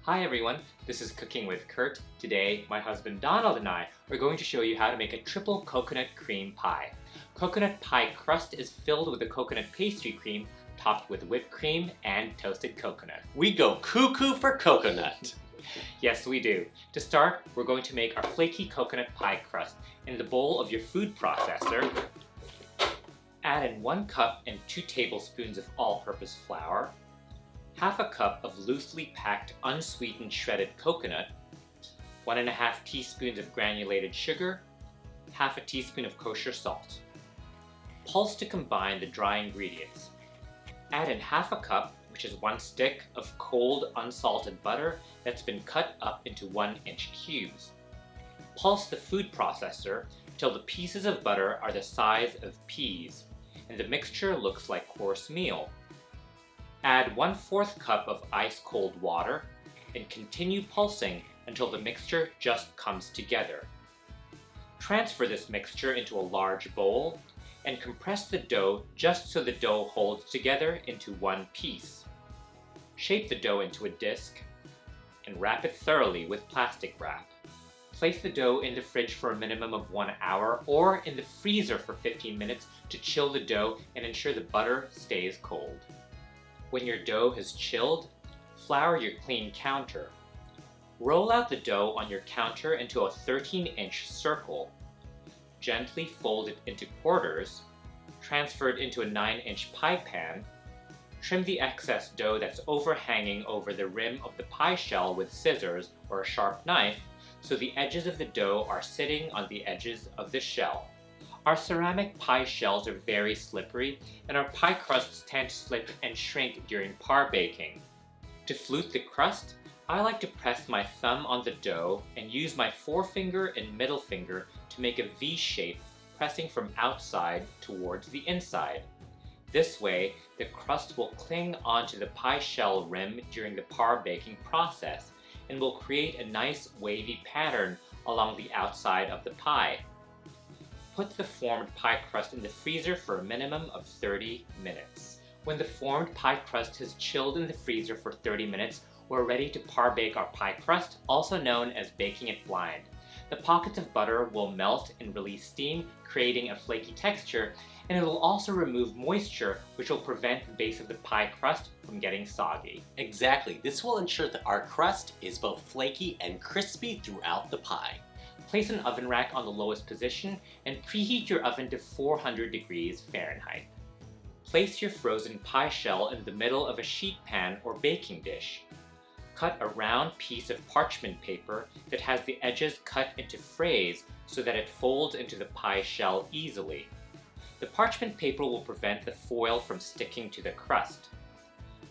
Hi everyone, this is Cooking with Kurt. Today, my husband Donald and I are going to show you how to make a triple coconut cream pie. Coconut pie crust is filled with a coconut pastry cream topped with whipped cream and toasted coconut. We go cuckoo for coconut. Yes, we do. To start, we're going to make our flaky coconut pie crust. In the bowl of your food processor, add in 1 cup and 2 tablespoons of all-purpose flour, half a cup of loosely packed unsweetened shredded coconut, 1½ teaspoons of granulated sugar, half a teaspoon of kosher salt. Pulse to combine the dry ingredients. Add in half a cup, which is 1 stick, of cold unsalted butter that's been cut up into 1-inch cubes. Pulse the food processor till the pieces of butter are the size of peas and the mixture looks like coarse meal. Add 1/4 cup of ice-cold water and continue pulsing until the mixture just comes together. Transfer this mixture into a large bowl and compress the dough just so the dough holds together into one piece. Shape the dough into a disc and wrap it thoroughly with plastic wrap. Place the dough in the fridge for a minimum of 1 hour or in the freezer for 15 minutes to chill the dough and ensure the butter stays cold. When your dough has chilled, flour your clean counter. Roll out the dough on your counter into a 13-inch circle. Gently fold it into quarters. Transfer it into a 9-inch pie pan. Trim the excess dough that's overhanging over the rim of the pie shell with scissors or a sharp knife so the edges of the dough are sitting on the edges of the shell. Our ceramic pie shells are very slippery, and our pie crusts tend to slip and shrink during par baking. To flute the crust, I like to press my thumb on the dough and use my forefinger and middle finger to make a V shape, pressing from outside towards the inside. This way, the crust will cling onto the pie shell rim during the par baking process and will create a nice wavy pattern along the outside of the pie. Put the formed pie crust in the freezer for a minimum of 30 minutes. When the formed pie crust has chilled in the freezer for 30 minutes, we're ready to par bake our pie crust, also known as baking it blind. The pockets of butter will melt and release steam, creating a flaky texture, and it will also remove moisture, which will prevent the base of the pie crust from getting soggy. Exactly, this will ensure that our crust is both flaky and crispy throughout the pie. Place an oven rack on the lowest position and preheat your oven to 400 degrees Fahrenheit. Place your frozen pie shell in the middle of a sheet pan or baking dish. Cut a round piece of parchment paper that has the edges cut into frays so that it folds into the pie shell easily. The parchment paper will prevent the foil from sticking to the crust.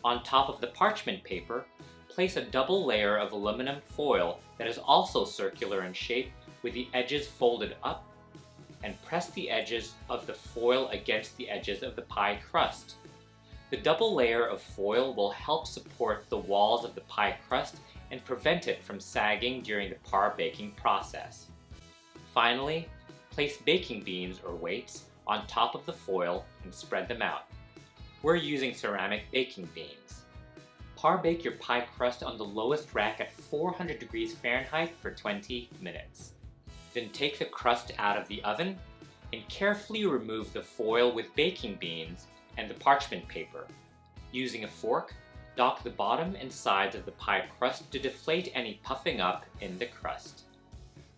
On top of the parchment paper, place a double layer of aluminum foil that is also circular in shape with the edges folded up, and press the edges of the foil against the edges of the pie crust. The double layer of foil will help support the walls of the pie crust and prevent it from sagging during the par baking process. Finally, place baking beans or weights on top of the foil and spread them out. We're using ceramic baking beans. Par bake your pie crust on the lowest rack at 400 degrees Fahrenheit for 20 minutes. Then take the crust out of the oven and carefully remove the foil with baking beans and the parchment paper. Using a fork, dock the bottom and sides of the pie crust to deflate any puffing up in the crust.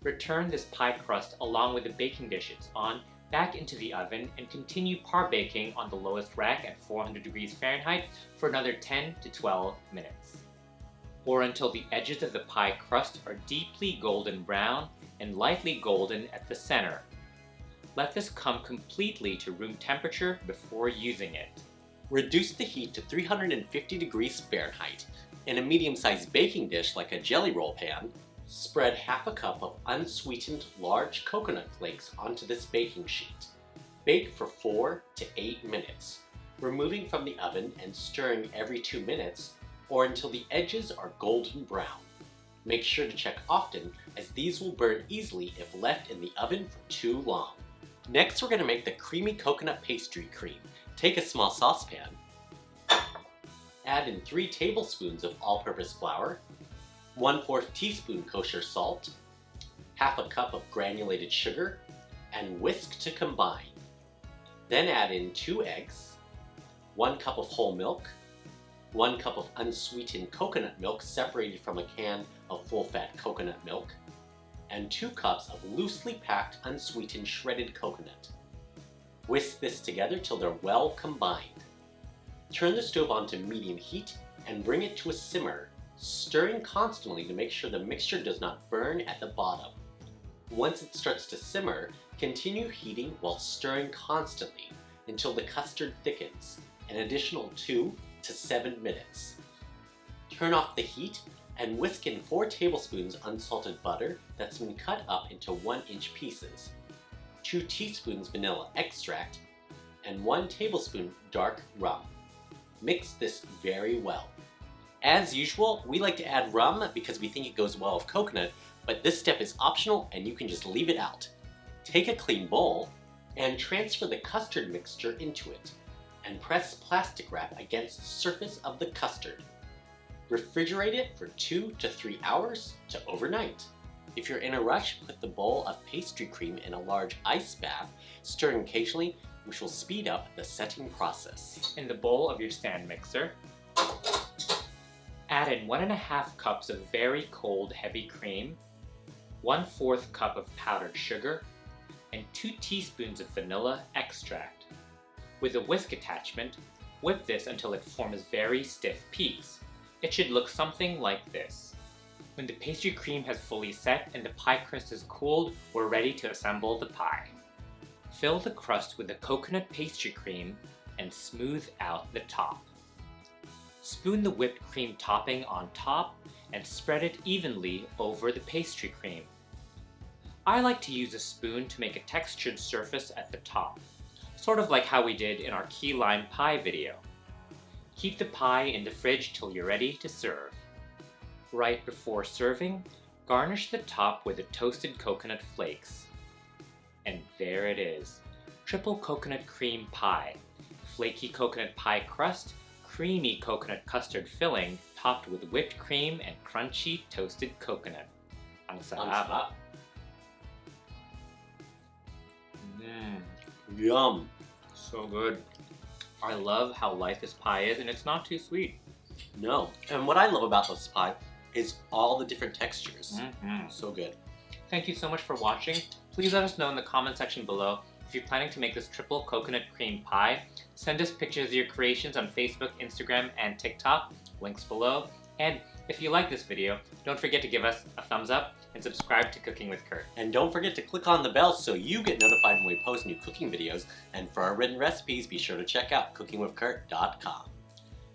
Return this pie crust along with the baking dish it's on back into the oven and continue par baking on the lowest rack at 400 degrees Fahrenheit for another 10 to 12 minutes. Or until the edges of the pie crust are deeply golden brown and lightly golden at the center. Let this come completely to room temperature before using it. Reduce the heat to 350 degrees Fahrenheit. In a medium-sized baking dish like a jelly roll pan, spread half a cup of unsweetened large coconut flakes onto this baking sheet. Bake for 4 to 8 minutes, removing from the oven and stirring every 2 minutes or until the edges are golden brown. Make sure to check often, as these will burn easily if left in the oven for too long. Next, we're going to make the creamy coconut pastry cream. Take a small saucepan, add in 3 tablespoons of all-purpose flour, 1/4 teaspoon kosher salt, half a cup of granulated sugar, and whisk to combine. Then add in 2 eggs, 1 cup of whole milk, 1 cup of unsweetened coconut milk separated from a can of full-fat coconut milk, and 2 cups of loosely packed unsweetened shredded coconut. Whisk this together till they're well combined. Turn the stove on to medium heat and bring it to a simmer, stirring constantly to make sure the mixture does not burn at the bottom. Once it starts to simmer, continue heating while stirring constantly until the custard thickens, an additional 2 to 7 minutes. Turn off the heat and whisk in 4 tablespoons unsalted butter that's been cut up into 1-inch pieces, 2 teaspoons vanilla extract, and 1 tablespoon dark rum. Mix this very well. As usual, we like to add rum because we think it goes well with coconut, but this step is optional and you can just leave it out. Take a clean bowl and transfer the custard mixture into it, and press plastic wrap against the surface of the custard. Refrigerate it for 2 to 3 hours to overnight. If you're in a rush, put the bowl of pastry cream in a large ice bath, stirring occasionally, which will speed up the setting process. In the bowl of your stand mixer, add in 1.5 cups of very cold heavy cream, 1/4 cup of powdered sugar, and 2 teaspoons of vanilla extract. With a whisk attachment, whip this until it forms very stiff peaks. It should look something like this. When the pastry cream has fully set and the pie crust is cooled, we're ready to assemble the pie. Fill the crust with the coconut pastry cream and smooth out the top. Spoon the whipped cream topping on top and spread it evenly over the pastry cream. I like to use a spoon to make a textured surface at the top, sort of like how we did in our key lime pie video. Keep the pie in the fridge till you're ready to serve. Right before serving, garnish the top with the toasted coconut flakes. And there it is, triple coconut cream pie, flaky coconut pie crust, creamy coconut custard filling, topped with whipped cream and crunchy toasted coconut. Ang sarap. Yum! So good. I love how light this pie is, and it's not too sweet. No. And what I love about this pie is all the different textures. So good. Thank you so much for watching. Please let us know in the comment section below if you're planning to make this triple coconut cream pie. Send us pictures of your creations on Facebook, Instagram, and TikTok. Links below. And if you like this video, don't forget to give us a thumbs up and subscribe to Cooking with Kurt. And don't forget to click on the bell so you get notified when we post new cooking videos. And for our written recipes, be sure to check out cookingwithkurt.com.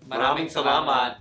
Maraming salamat!